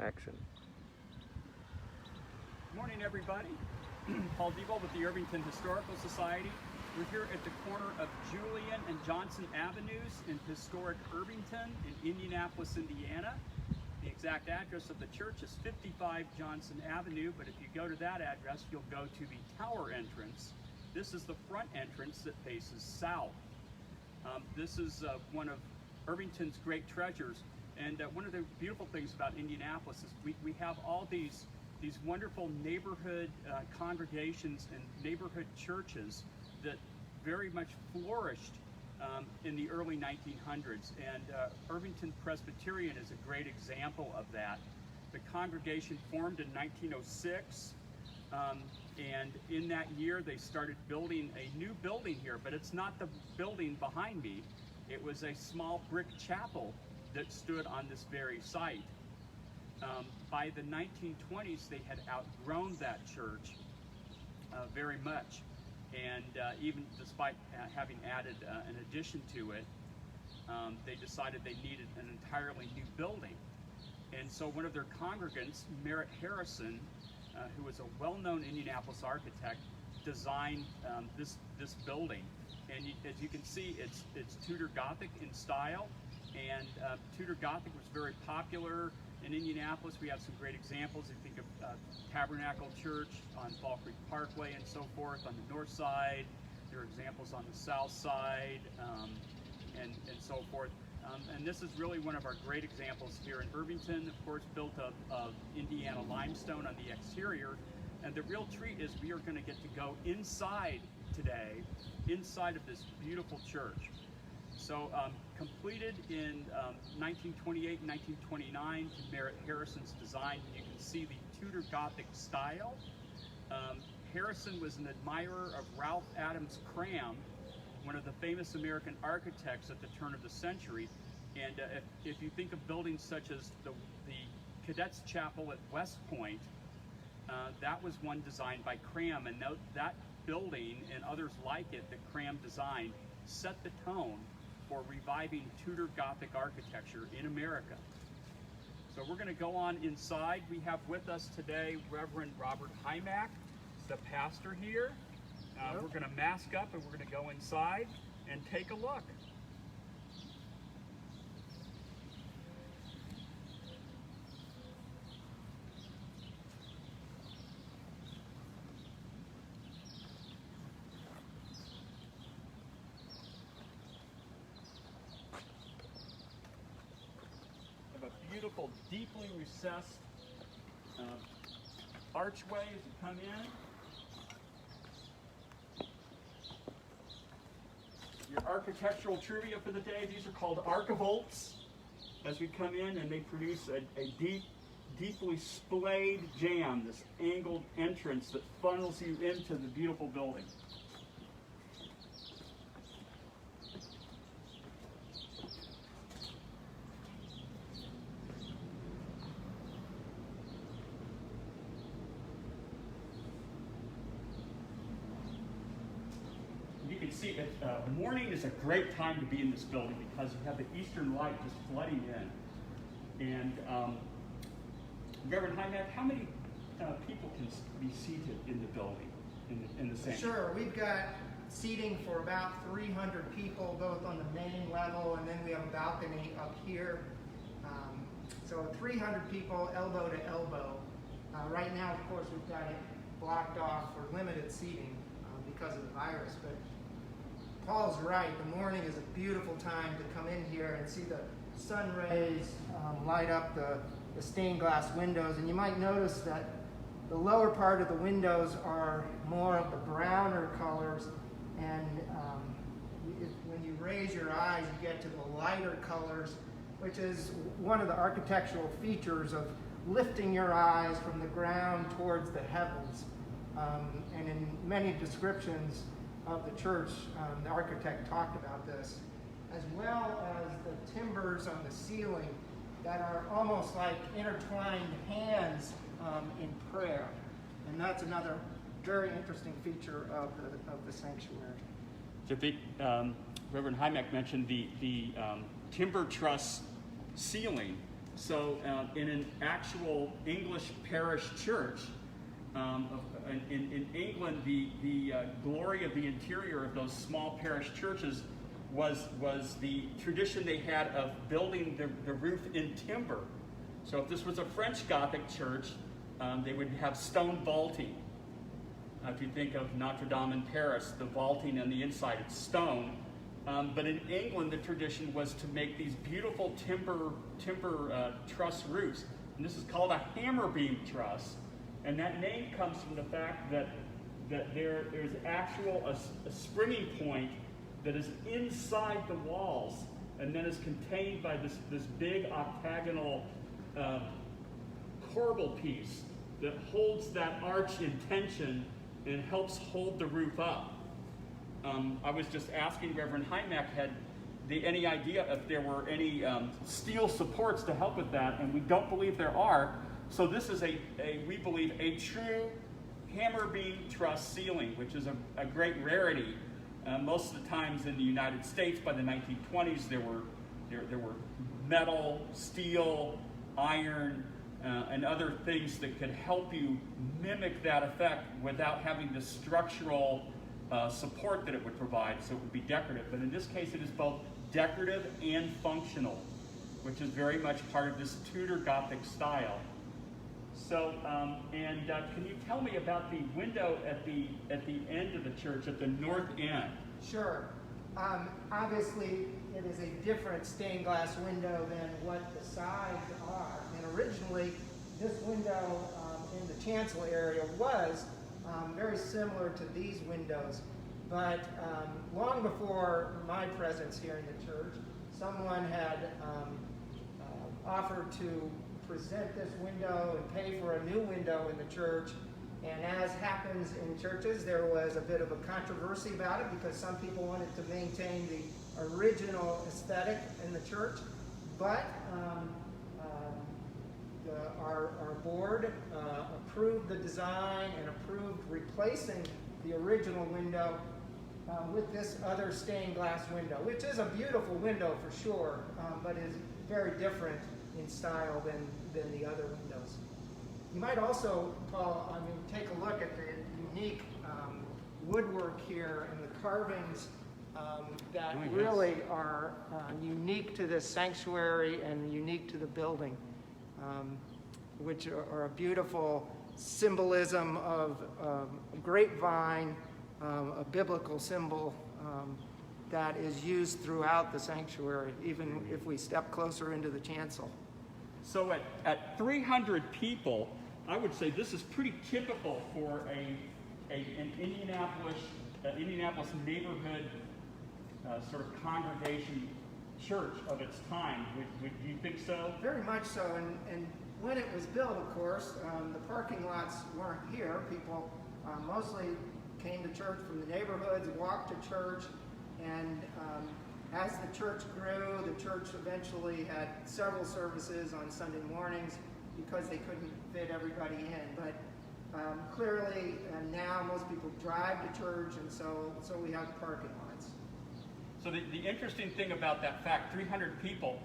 action. Good morning, everybody. Paul Diebold with the Irvington Historical Society. We're here at the corner of Julian and Johnson Avenues in historic Irvington in Indianapolis, Indiana. The exact address of the church is 55 Johnson Avenue, but if you go to that address, you'll go to the tower entrance. This is the front entrance that faces south. This is one of Irvington's great treasures, and one of the beautiful things about Indianapolis is we have all these wonderful neighborhood congregations and neighborhood churches that very much flourished in the early 1900s, and Irvington Presbyterian is a great example of that. The congregation formed in 1906, and in that year they started building a new building here, but it's not the building behind me. It was a small brick chapel that stood on this very site. By the 1920s, they had outgrown that church very much, and even despite having added an addition to it, they decided they needed an entirely new building. And so one of their congregants, Merritt Harrison, who was a well-known Indianapolis architect, designed this building. And as you can see, it's Tudor Gothic in style, and Tudor Gothic was very popular in Indianapolis. We have some great examples. You think of Tabernacle Church on Fall Creek Parkway and so forth on the north side. There are examples on the south side and so forth. And this is really one of our great examples here in Irvington, of course, built of Indiana limestone on the exterior. And the real treat is we are going to get to go inside today, inside of this beautiful church. So completed in 1928 and 1929 to Merritt Harrison's design. You can see the Tudor Gothic style. Harrison was an admirer of Ralph Adams Cram, one of the famous American architects at the turn of the century. And if you think of buildings such as the Cadets Chapel at West Point, that was one designed by Cram, and that building and others like it that Cram designed set the tone for reviving Tudor Gothic architecture in America. So we're going to go on inside. We have with us today Reverend Robert Hymack, the pastor here. We're going to mask up and we're going to go inside and take a look. Beautiful, deeply recessed archway as you come in. Your architectural trivia for the day, these are called archivolts as we come in, and they produce a deeply splayed jamb, this angled entrance that funnels you into the beautiful building. You can see that morning is a great time to be in this building because you have the eastern light just flooding in. And Reverend Hymack, how many people can be seated in the building, in the sanctuary? Sure, we've got seating for about 300 people, both on the main level, and then we have a balcony up here. So 300 people, elbow to elbow. Right now, of course, we've got it blocked off for limited seating because of the virus, but Paul's right. The morning is a beautiful time to come in here and see the sun rays light up the stained glass windows. And you might notice that the lower part of the windows are more of the browner colors. And when you raise your eyes, you get to the lighter colors, which is one of the architectural features of lifting your eyes from the ground towards the heavens. And in many descriptions of the church, the architect talked about this, as well as the timbers on the ceiling that are almost like intertwined hands in prayer. And that's another very interesting feature of the sanctuary. So Reverend Hymack mentioned the timber truss ceiling So in an actual English parish church, in England, the glory of the interior of those small parish churches was the tradition they had of building the roof in timber. So if this was a French Gothic church, they would have stone vaulting. If you think of Notre Dame in Paris, the vaulting on the inside, it's stone. But in England, the tradition was to make these beautiful timber truss roofs. And this is called a hammer beam truss. And that name comes from the fact that there's actual a springing point that is inside the walls and then is contained by this big octagonal corbel piece that holds that arch in tension and helps hold the roof up. I was just asking Reverend Hymack, had any idea if there were any steel supports to help with that, and we don't believe there are. So this is we believe, a true hammer beam truss ceiling, which is a great rarity. Most of the times in the United States, by the 1920s, there were metal, steel, iron, and other things that could help you mimic that effect without having the structural support that it would provide, so it would be decorative. But in this case, it is both decorative and functional, which is very much part of this Tudor Gothic style. So, can you tell me about the window at the end of the church, at the north end? Sure. Obviously, it is a different stained glass window than what the sides are. And originally, this window in the chancel area was very similar to these windows. But long before my presence here in the church, someone had offered to present this window and pay for a new window in the church. And as happens in churches, there was a bit of a controversy about it because some people wanted to maintain the original aesthetic in the church. But our board approved the design and approved replacing the original window with this other stained glass window, which is a beautiful window for sure, but is very different in style than the other windows. You might also, Paul, take a look at the unique woodwork here and the carvings that really are unique to this sanctuary and unique to the building, which are a beautiful symbolism of a grapevine, a biblical symbol that is used throughout the sanctuary, even if we step closer into the chancel. So at 300 people, I would say this is pretty typical for an Indianapolis neighborhood sort of congregation church of its time. Would you think so? Very much so. And when it was built, of course, the parking lots weren't here. People mostly came to church from the neighborhoods, walked to church, and as the church grew, the church eventually had several services on Sunday mornings because they couldn't fit everybody in. But clearly, now most people drive to church, and so we have parking lots. So the interesting thing about that fact, 300 people,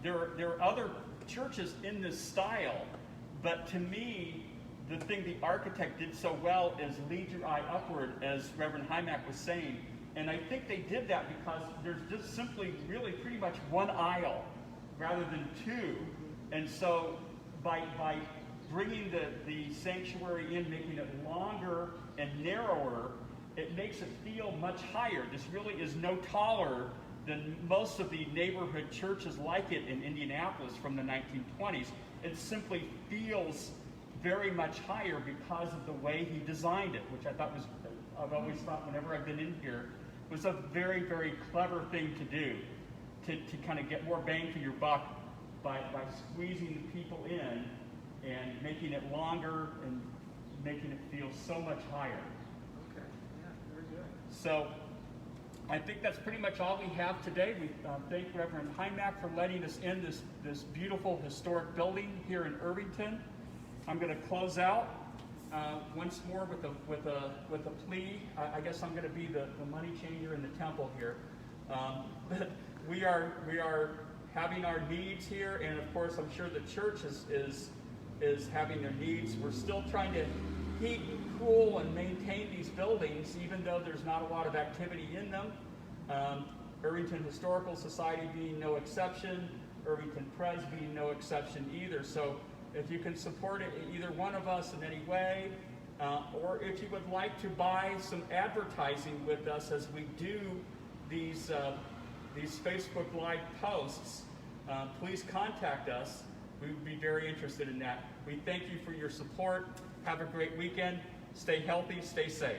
there are other churches in this style, but to me, the thing the architect did so well is lead your eye upward, as Reverend Hymack was saying. And I think they did that because there's just simply really pretty much one aisle rather than two. And so by bringing the sanctuary in, making it longer and narrower, it makes it feel much higher. This really is no taller than most of the neighborhood churches like it in Indianapolis from the 1920s. It simply feels very much higher because of the way he designed it, which I've always thought whenever I've been in here, was a very, very clever thing to do, to kind of get more bang for your buck by squeezing the people in and making it longer and making it feel so much higher. Okay, yeah, very good. So I think that's pretty much all we have today. We thank Reverend Hymack for letting us in this beautiful historic building here in Irvington. I'm going to close out once more with a plea. I guess I'm going to be the money changer in the temple here. But we are having our needs here, and of course I'm sure the church is having their needs. We're still trying to heat and cool and maintain these buildings, even though there's not a lot of activity in them. Irvington Historical Society being no exception, Irvington Pres being no exception either. So if you can support it, either one of us in any way, or if you would like to buy some advertising with us as we do these Facebook Live posts, please contact us. We would be very interested in that. We thank you for your support. Have a great weekend. Stay healthy, stay safe.